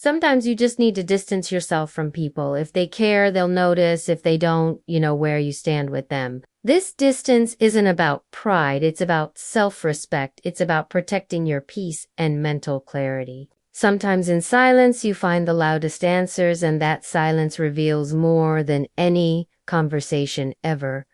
Sometimes you just need to distance yourself from people. If they care, they'll notice. If they don't, you know where you stand with them. This distance isn't about pride. It's about self-respect. It's about protecting your peace and mental clarity. Sometimes in silence, you find the loudest answers, and that silence reveals more than any conversation ever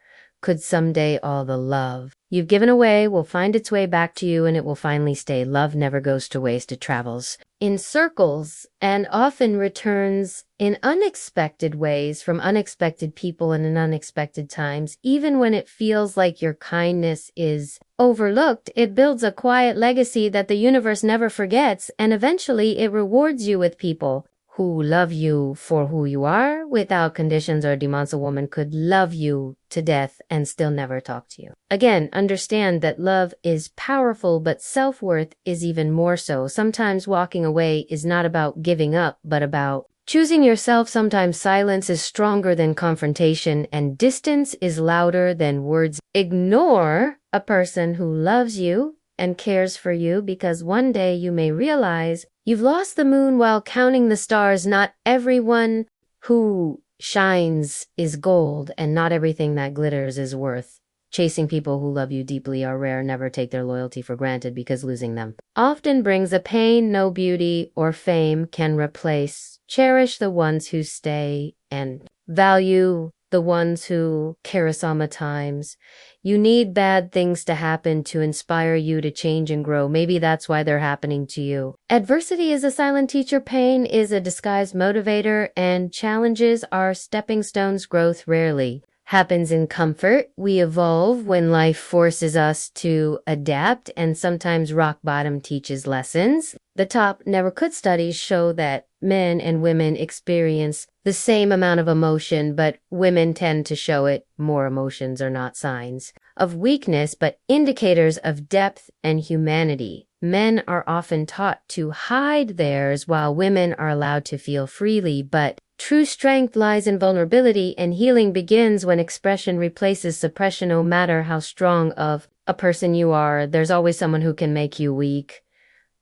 could. Someday all the love you've given away will find its way back to you, and it will finally stay. Love never goes to waste. It travels in circles and often returns in unexpected ways from unexpected people and in unexpected times. Even when it feels like your kindness is overlooked, it builds a quiet legacy that the universe never forgets, and eventually it rewards you with people who love you for who you are without conditions or demands. A woman could love you to death and still never talk to you. Again, understand that love is powerful, but self-worth is even more so. Sometimes walking away is not about giving up, but about choosing yourself. Sometimes silence is stronger than confrontation, and distance is louder than words. Ignore a person who loves you and cares for you, because one day you may realize you've lost the moon while counting the stars. Not everyone who shines is gold, and not everything that glitters is worth. Chasing people who love you deeply are rare. Never take their loyalty for granted, because losing them often brings a pain no beauty or fame can replace. Cherish the ones who stay and value the ones who care. Times you need bad things to happen to inspire you to change and grow. Maybe that's why they're happening to you. Adversity is a silent teacher. Pain is a disguised motivator, and challenges are stepping stones. Growth rarely happens in comfort. We evolve when life forces us to adapt, and sometimes rock bottom teaches lessons. The top never could studies show that men and women experience the same amount of emotion, but women tend to show it more. Emotions are not signs of weakness, but indicators of depth and humanity. Men are often taught to hide theirs, while women are allowed to feel freely, but true strength lies in vulnerability, and healing begins when expression replaces suppression. No matter how strong of a person you are, there's always someone who can make you weak.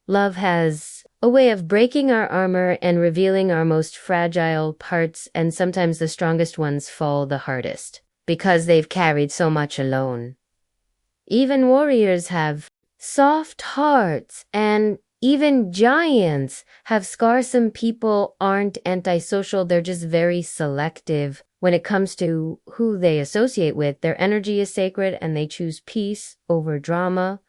Love has a way of breaking our armor and revealing our most fragile parts, and sometimes the strongest ones fall the hardest because they've carried so much alone. Even warriors have soft hearts, and even giants have scars. Some people aren't antisocial, they're just very selective when it comes to who they associate with. Their energy is sacred, and they choose peace over drama,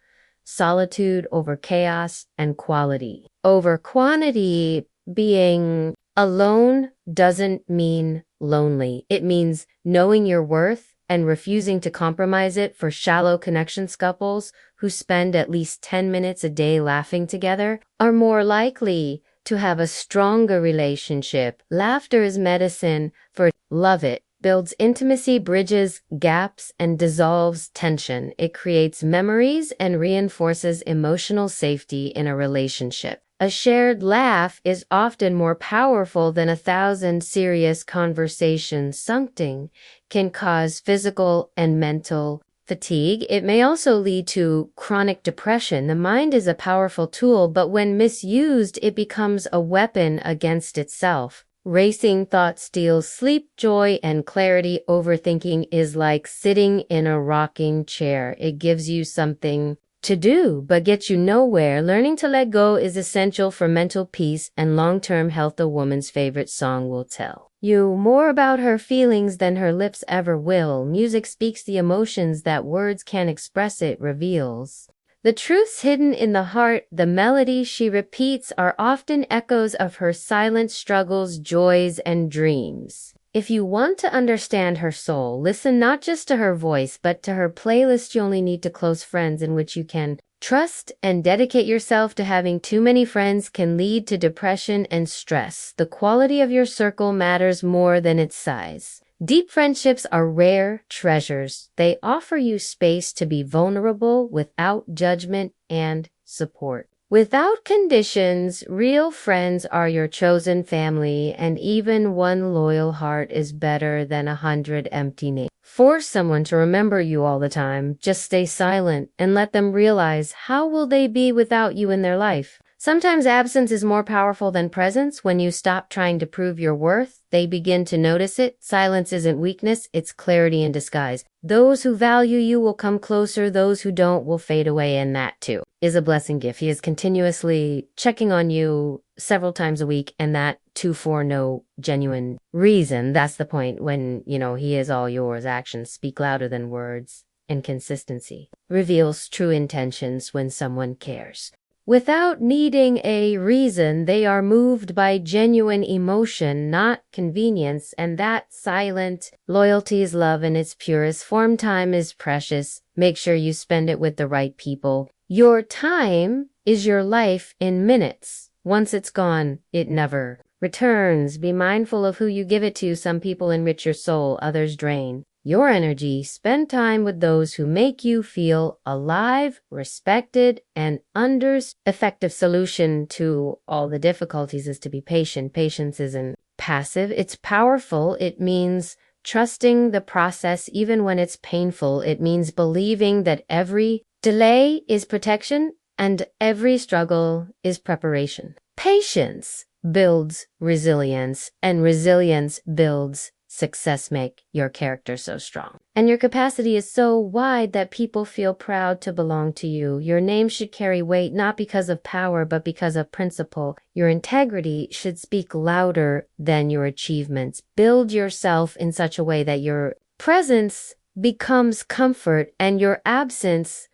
solitude over chaos, and quality over quantity. Being alone doesn't mean lonely. It means knowing your worth and refusing to compromise it. For shallow connections, couples who spend at least 10 minutes a day laughing together are more likely to have a stronger relationship. Laughter is medicine for love. It builds intimacy, bridges gaps, and dissolves tension. It creates memories and reinforces emotional safety in a relationship. A shared laugh is often more powerful than 1,000 serious conversations. Something can cause physical and mental fatigue. It may also lead to chronic depression. The mind is a powerful tool, but when misused, it becomes a weapon against itself. Racing thoughts steals sleep, joy, and clarity. Overthinking is like sitting in a rocking chair. It gives you something to do, but gets you nowhere. Learning to let go is essential for mental peace and long-term health. A woman's favorite song will tell you more about her feelings than her lips ever will. Music speaks the emotions that words can't express. It reveals the truths hidden in the heart. The melodies she repeats are often echoes of her silent struggles, joys, and dreams. If you want to understand her soul, listen not just to her voice, but to her playlist. You only need to close friends in which you can trust, and dedicate yourself. To having too many friends can lead to depression and stress. The quality of your circle matters more than its size. Deep friendships are rare treasures. They offer you space to be vulnerable without judgment and support. Without conditions, real friends are your chosen family, and even one loyal heart is better than 100 empty names. Force someone to remember you all the time. Just stay silent and let them realize, how will they be without you in their life? Sometimes absence is more powerful than presence. When you stop trying to prove your worth, they begin to notice it. Silence isn't weakness, it's clarity in disguise. Those who value you will come closer, those who don't will fade away, and that too is a blessing gift. He is continuously checking on you several times a week, and that too for no genuine reason. That's the point when, he is all yours. Actions speak louder than words, and consistency reveals true intentions when someone cares. Without needing a reason, they are moved by genuine emotion, not convenience, and that silent loyalty is love in its purest form. Time is precious. Make sure you spend it with the right people. Your time is your life in minutes. Once it's gone, it never returns. Be mindful of who you give it to. Some people enrich your soul, others drain your energy. Spend time with those who make you feel alive, respected, and understood. Effective solution to all the difficulties is to be patient. Patience isn't passive, it's powerful. It means trusting the process even when it's painful. It means believing that every delay is protection and every struggle is preparation. Patience builds resilience, and resilience builds success. Make your character so strong. And your capacity is so wide that people feel proud to belong to you. Your name should carry weight, not because of power, but because of principle. Your integrity should speak louder than your achievements. Build yourself in such a way that your presence becomes comfort and your absence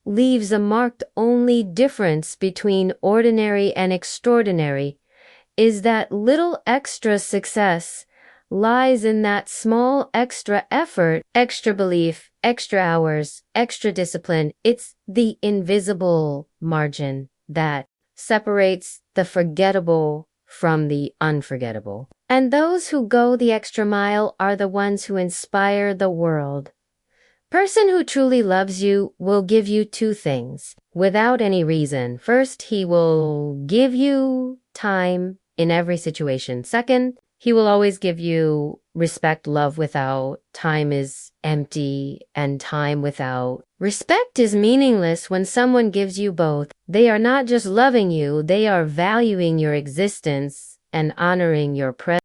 leaves a marked. Only difference between ordinary and extraordinary is that little extra success lies in that small extra effort, extra belief, extra hours, extra discipline. It's the invisible margin that separates the forgettable from the unforgettable. And those who go the extra mile are the ones who inspire the world. Person who truly loves you will give you two things without any reason. First, he will give you time in every situation. Second, he will always give you respect. Love without time is empty, and time without respect is meaningless. When someone gives you both, they are not just loving you, they are valuing your existence and honoring your presence.